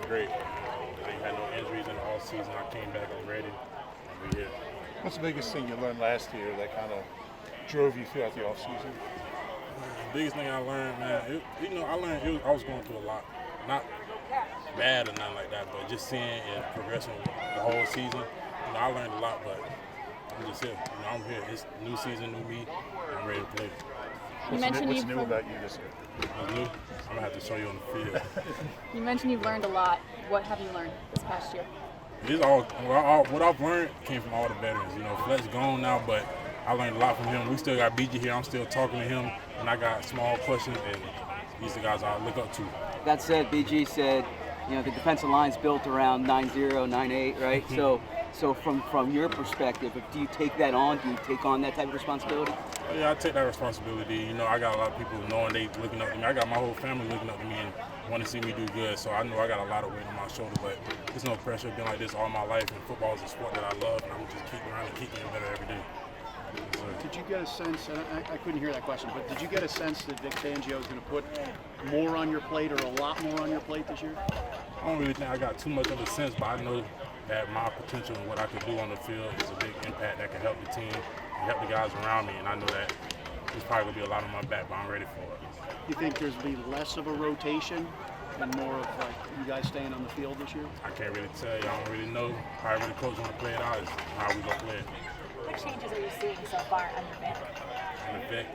great. I ain't had no injuries in the all season. I came back, I'm ready, and we here. What's the biggest thing you learned last year that kind of drove you throughout the offseason? The biggest thing I learned, man, I was going through a lot. Not bad or nothing like that, but just seeing it progressing the whole season. I learned a lot, but I'm just here. I'm here. It's new season, new me. I'm ready to play. What's new about you this year? What's new? I'm going to have to show you on the field. You mentioned you've learned a lot. What have you learned this past year? What I've learned came from all the veterans. Fletch's gone now, but I learned a lot from him. We still got BG here. I'm still talking to him, and I got small questions, and these are the guys I look up to. That said, BG said, the defensive line's built around 9-0, 9-8, right? So from your perspective, do you take that on? Do you take on that type of responsibility? Yeah, I take that responsibility. I got a lot of people knowing they looking up to me. I got my whole family looking up to me and want to see me do good. So I know I got a lot of weight on my shoulder, but there's no pressure. Been like this all my life, and football is a sport that I love, and I'm just keep around and keep getting better every day. Did you get a sense, and I couldn't hear that question, but did you get a sense that Vic Fangio is going to put more on your plate or a lot more on your plate this year? I don't really think I got too much of a sense, but I know that my potential and what I can do on the field is a big impact that can help the team and help the guys around me, and I know that there's probably going to be a lot on my back, but I'm ready for it. You think there's going to be less of a rotation and more of like you guys staying on the field this year? I can't really tell you. I don't really know. However the coach want to play it out is how we going to play it. What changes are you seeing so far under Vic? And Vic,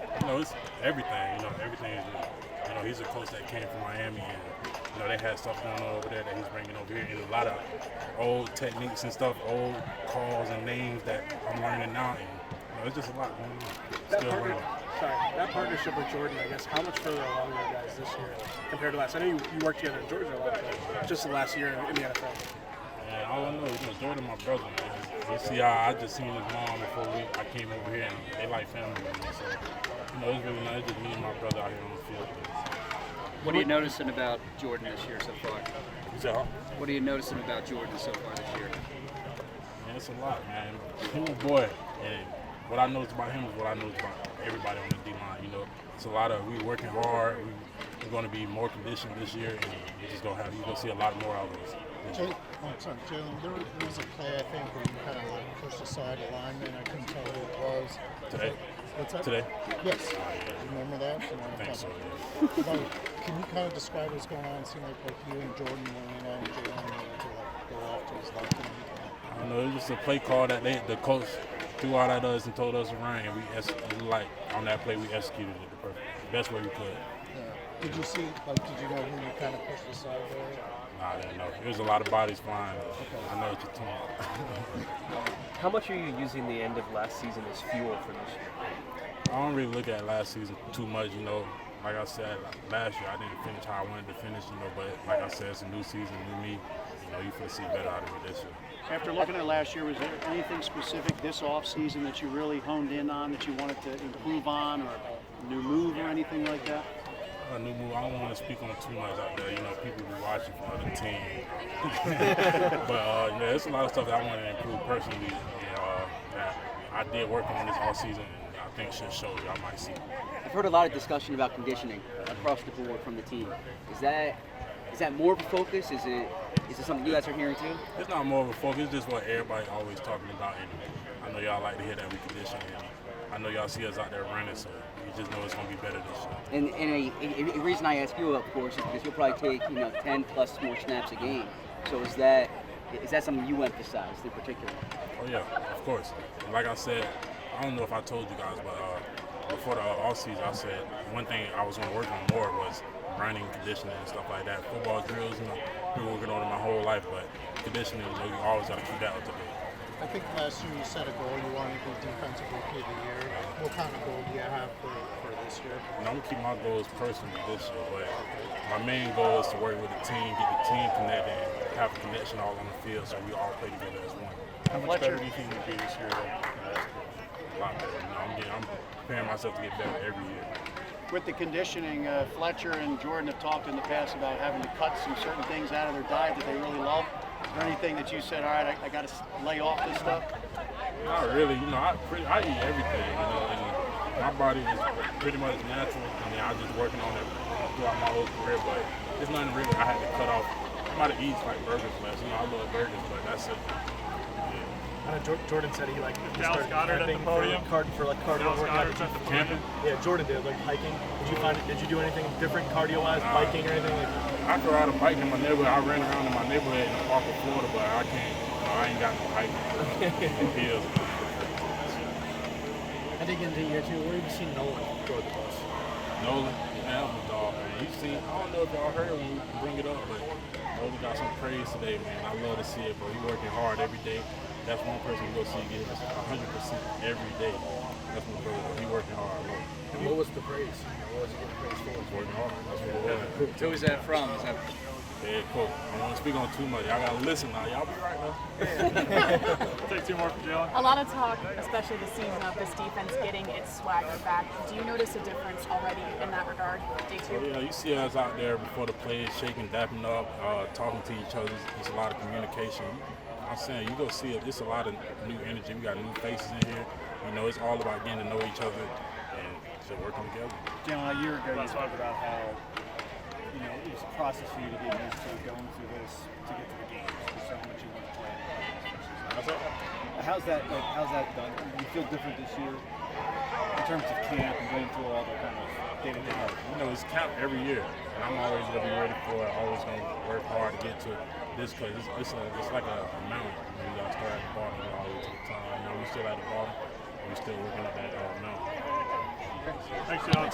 it's everything. Everything is just, he's a coach that came from Miami, and they had stuff going on over there that he's bringing over here, and a lot of old techniques and stuff, old calls and names that I'm learning now, and it's just a lot going on. Still learning. That partnership with Jordan, I guess, how much further along are you guys this year compared to last? I know you worked together in Georgia a lot, but just the last year in the NFL. Yeah, all I know is Jordan, my brother, man. You see, I just seen his mom before I came over here, and they like family with me. So, it's really nice. It's just me and my brother out here on the field. What are you noticing about Jordan this year so far? What are you noticing about Jordan so far this year? Man, it's a lot, man. He's a boy, and what I notice about him is what I notice about everybody on the D-line. It's a lot of we working hard. We're going to be more conditioned this year, and you're going to see a lot more out of us. Jalen, there was a play, I think, where you kind of pushed aside a lineman. I couldn't tell who it was. Today? What's that? Today? Yes. You remember that? I think so, Can you kind of describe what's going on? It seemed like you and Jordan went in on Jalen to go off to his left. I don't know. It was just a play call that the coach threw out at us and told us to run, and on that play, we executed it the best way we could. Yeah. Did you see, did you know who you kind of pushed aside there? I didn't know. There was a lot of bodies flying. Okay. I know what you're talking about. How much are you using the end of last season as fuel for this year? I don't really look at last season too much, Like I said, last year I didn't finish how I wanted to finish, but like I said, it's a new season, new me. You feel see better out of me this year. After looking at last year, was there anything specific this offseason that you really honed in on that you wanted to improve on, or a new move or anything like that? A new move. I don't want to speak on too much out there. People be watching for other teams. But there's a lot of stuff that I want to improve personally. That I did work on this all season, and I think should show you. I might see. I've heard a lot of discussion about conditioning across the board from the team. Is that more of a focus? Is it something you guys are hearing too? It's not more of a focus. It's just what everybody always talking about. And I know y'all like to hear that we condition. And I know y'all see us out there running, so you just know it's going to be better this year. And a reason I ask you, of course, is because you'll probably take 10 plus more snaps a game. So is that something you emphasize in particular? Oh yeah, of course. Like I said, I don't know if I told you guys, but before the offseason, I said one thing I was going to work on more was running, conditioning, and stuff like that. Football drills, been working on it my whole life, but conditioning, you always got to keep that up to date. I think last year you set a goal. You wanted to be defensive rookie of the year. What kind of goal do you have for this year? I'm going to keep my goals personally this year, but my main goal is to work with the team, get the team connected, and have a connection all on the field so we all play together as one. How much better do you think you'll be this year than last year? A lot better. I'm preparing myself to get better every year. With the conditioning, Fletcher and Jordan have talked in the past about having to cut some certain things out of their diet that they really love. Is there anything that you said, all right, I got to lay off this stuff? Not really. I eat everything, and my body is pretty much natural, and I just working on it throughout my whole career, but there's nothing really I had to cut off. somebody eats like burgers less. You know, I love burgers, but that's it. I know Jordan said he Dallas started Goddard at the camping podium. for cardio workout. Camping? Yeah, Jordan did hiking. Did you do anything different cardio-wise, biking or anything like? I could ride a bike in my neighborhood. I ran around in my neighborhood in the park of Florida, but I can't. I ain't got no hiking. Hills. I think into year 2, where have you seen Nolan throw the most? Nolan, man, that was a dog, man. You see, I don't know if y'all heard when we bring it up, but Nolan got some praise today, man. I love to see it, but he working hard every day. That's one person you go see get 100% every day. That's my brother. He working hard. And what was the praise? What was he getting praise for? He's working hard. That's what it was. So who's that from? Is that Yeah, cool. I don't want to speak on too much. Y'all gotta listen now. Y'all be right now. Take 2 more from Jalen. A lot of talk, especially this season, of this defense getting its swagger back. Do you notice a difference already in that regard, day 2? Yeah, you see us out there before the plays, shaking, dapping up, talking to each other. There's a lot of communication. I'm saying you go see it. It's a lot of new energy. We got new faces in here. You know, it's all about getting to know each other and just working together. Jalen, a year ago you spoke about how it was a process for you to get used to going through this to get to the games. There's so much you want to play. How's that done? Do you feel different this year in terms of camp and going through all the kind of day-to-day? You know, it's camp every year, and I'm always gonna be ready for it. Always gonna work hard to get to this because it's like a mountain. You gotta start at the bottom and all the way to the top. You know, we still at the bottom, and we still working up that mountain. Thanks, Jalen.